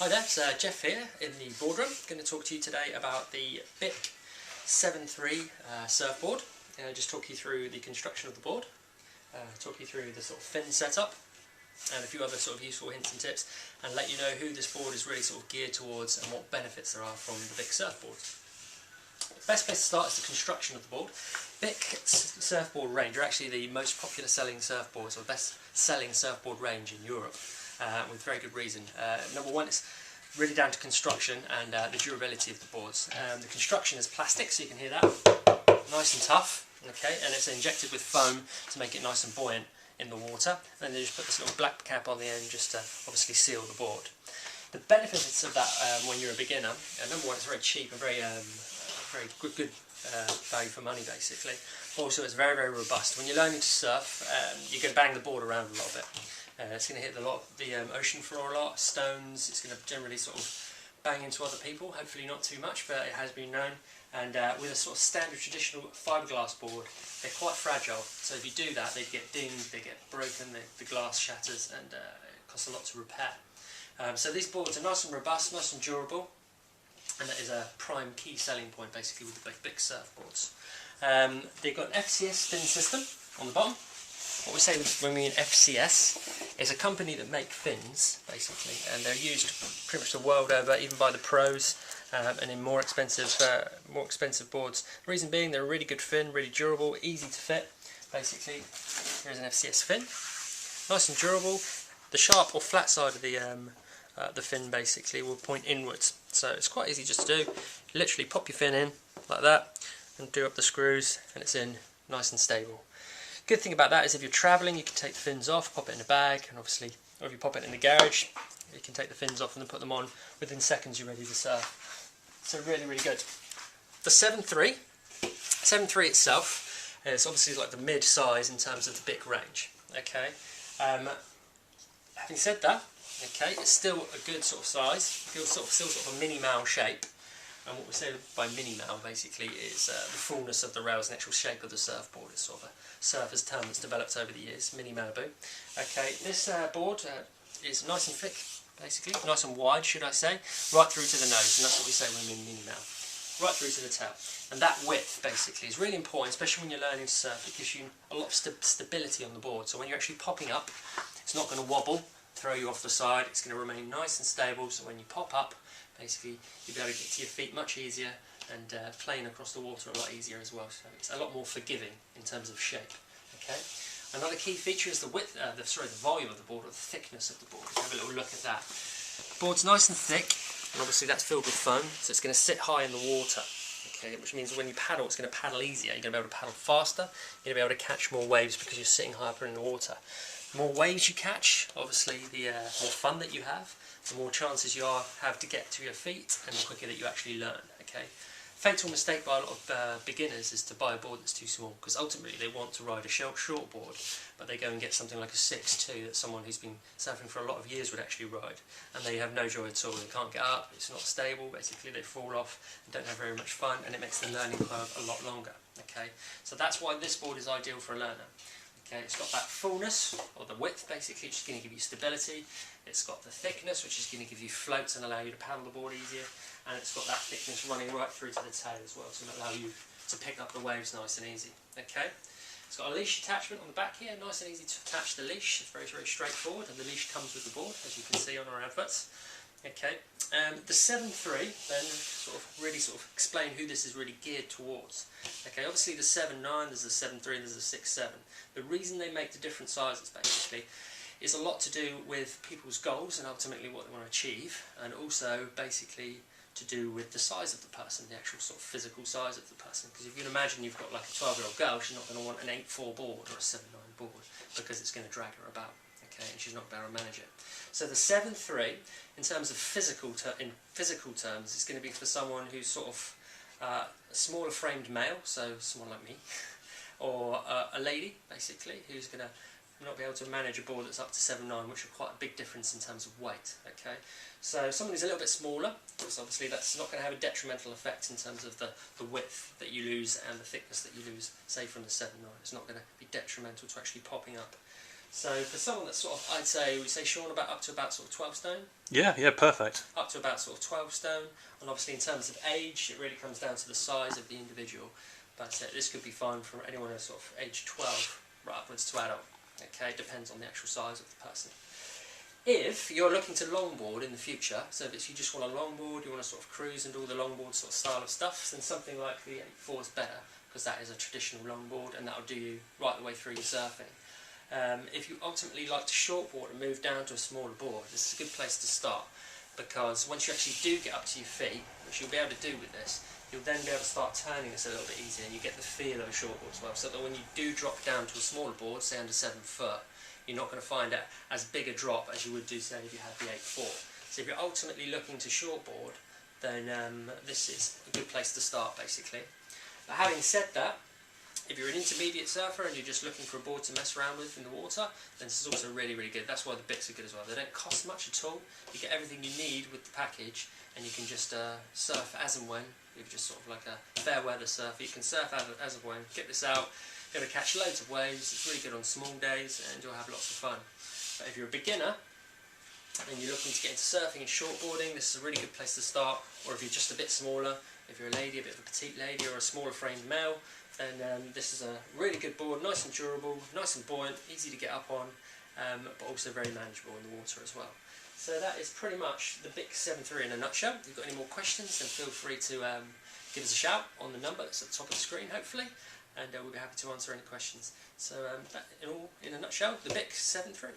Hi there, it's Jeff here in the boardroom. I'm going to talk to you today about the BIC 7.3 surfboard. Just talk you through the construction of the board, talk you through the sort of fin setup and a few other sort of useful hints and tips, and let you know who this board is really sort of geared towards and what benefits there are from the BIC surfboard. The best place to start is the construction of the board. BIC surfboard range are actually the most popular selling surfboards, or best selling surfboard range in Europe. With very good reason. Number one, it's really down to construction and the durability of the boards. The construction is plastic, so you can hear that, nice and tough, okay, and it's injected with foam to make it nice and buoyant in the water. And they just put this little black cap on the end just to obviously seal the board. The benefits of that when you're a beginner, number one, it's very cheap and very good value for money basically. Also, it's very robust. When you're learning to surf, you can bang the board around a little bit. It's going to hit the ocean floor a lot, stones. It's going to generally sort of bang into other people, hopefully not too much, but it has been known. And with a sort of standard traditional fiberglass board, they're quite fragile. So if you do that, they get dinged, they get broken, the glass shatters, and it costs a lot to repair. So these boards are nice and robust, nice and durable, and that is a prime key selling point basically with the BIC surfboards. They've got an FCS fin system on the bottom. What we say when we mean FCS is a company that make fins basically, and they're used pretty much the world over, even by the pros, and in more expensive boards. The reason being, they're a really good fin, really durable, easy to fit. Basically, here's an FCS fin, nice and durable. The sharp or flat side of the fin basically will point inwards, so it's quite easy just to do. Literally pop your fin in like that and do up the screws, and it's in nice and stable. Good thing about that is if you're travelling, you can take the fins off, pop it in a bag, and obviously, or if you pop it in the garage, you can take the fins off and then put them on. Within seconds, you're ready to surf. So really good. The 7.3 itself is obviously like the mid-size in terms of the BIC range. Okay. Having said that, okay, it's still a good sort of size. Still sort of a mini male shape. And what we say by mini male basically is the fullness of the rails and actual shape of the surfboard. It's sort of a surfer's term that's developed over the years, mini Malibu. Okay, this board is nice and thick, basically, nice and wide, should I say, right through to the nose, and that's what we say when we mean mini male, right through to the tail. And that width basically is really important, especially when you're learning to surf. It gives you a lot of stability on the board. So when you're actually popping up, it's not going to wobble, throw you off the side. It's going to remain nice and stable. So when you pop up, basically, you'll be able to get to your feet much easier, and playing across the water a lot easier as well. So it's a lot more forgiving in terms of shape. Okay. Another key feature is the width, the volume of the board, or the thickness of the board. Let's have a little look at that. The board's nice and thick, and obviously that's filled with foam, so it's going to sit high in the water. Okay, which means when you paddle, it's going to paddle easier. You're going to be able to paddle faster. You're going to be able to catch more waves because you're sitting high up in the water. The more waves you catch, obviously, the more fun that you have, the more chances you have to get to your feet, and the quicker that you actually learn. Okay. Fatal mistake by a lot of beginners is to buy a board that's too small, because ultimately they want to ride a short board, but they go and get something like a 6.2 that someone who's been surfing for a lot of years would actually ride, and they have no joy at all. They can't get up, it's not stable, basically they fall off and don't have very much fun, and it makes the learning curve a lot longer. Okay, so that's why this board is ideal for a learner. Okay, it's got that fullness, or the width basically, which is going to give you stability. It's got the thickness, which is going to give you floats and allow you to paddle the board easier. And it's got that thickness running right through to the tail as well, to allow you to pick up the waves nice and easy. Okay, it's got a leash attachment on the back here, nice and easy to attach the leash. It's very straightforward, and the leash comes with the board, as you can see on our adverts. Okay, the 7.3 then really explain who this is really geared towards. Okay, obviously the 7.9, there's the 7.3, and there's the 6.7. The reason they make the different sizes basically is a lot to do with people's goals and ultimately what they want to achieve, and also basically to do with the size of the person, the actual sort of physical size of the person. Because if you can imagine you've got like a 12-year-old girl, she's not going to want an 8.4 board or a 7.9 board, because it's going to drag her about. Okay, and she's not going to be able to manage it. So the 7.3, in terms of physical terms, is going to be for someone who's sort of a smaller framed male, so someone like me, or a lady basically who's going to not be able to manage a board that's up to 7.9, which are quite a big difference in terms of weight. Okay, so someone who's a little bit smaller, because obviously that's not going to have a detrimental effect in terms of the width that you lose and the thickness that you lose, say from the 7.9. It's not going to be detrimental to actually popping up So for someone that's sort of, I'd say, we say Sean, about up to about sort of 12 stone. Yeah, perfect. Up to about sort of 12 stone, and obviously in terms of age, it really comes down to the size of the individual. But this could be fine from anyone who's sort of age 12 right upwards to adult. Okay, it depends on the actual size of the person. If you're looking to longboard in the future, so if you just want a longboard, you want to sort of cruise and do all the longboard sort of style of stuff, then something like the 8.4 is better, because that is a traditional longboard and that'll do you right the way through your surfing. If you ultimately like to shortboard and move down to a smaller board, this is a good place to start, because once you actually do get up to your feet, which you'll be able to do with this, you'll then be able to start turning this a little bit easier, and you get the feel of a shortboard as well, so that when you do drop down to a smaller board, say under 7 foot, you're not going to find it as big a drop as you would do, say, if you had the 8.4. So if you're ultimately looking to shortboard, then this is a good place to start, basically. But having said that, if you're an intermediate surfer and you're just looking for a board to mess around with in the water, then this is also really, really good. That's why the BICs are good as well. They don't cost much at all. You get everything you need with the package, and you can just surf as and when. If you're just sort of like a fair weather surfer, you can surf as and when. Get this out, you're going to catch loads of waves. It's really good on small days, and you'll have lots of fun. But if you're a beginner and you're looking to get into surfing and shortboarding, this is a really good place to start. Or if you're just a bit smaller, if you're a lady, a bit of a petite lady, or a smaller framed male, then this is a really good board, nice and durable, nice and buoyant, easy to get up on, but also very manageable in the water as well. So that is pretty much the BIC 7.3 in a nutshell. If you've got any more questions, then feel free to give us a shout on the number that's at the top of the screen, hopefully, and we'll be happy to answer any questions. So that in a nutshell, the BIC 7.3.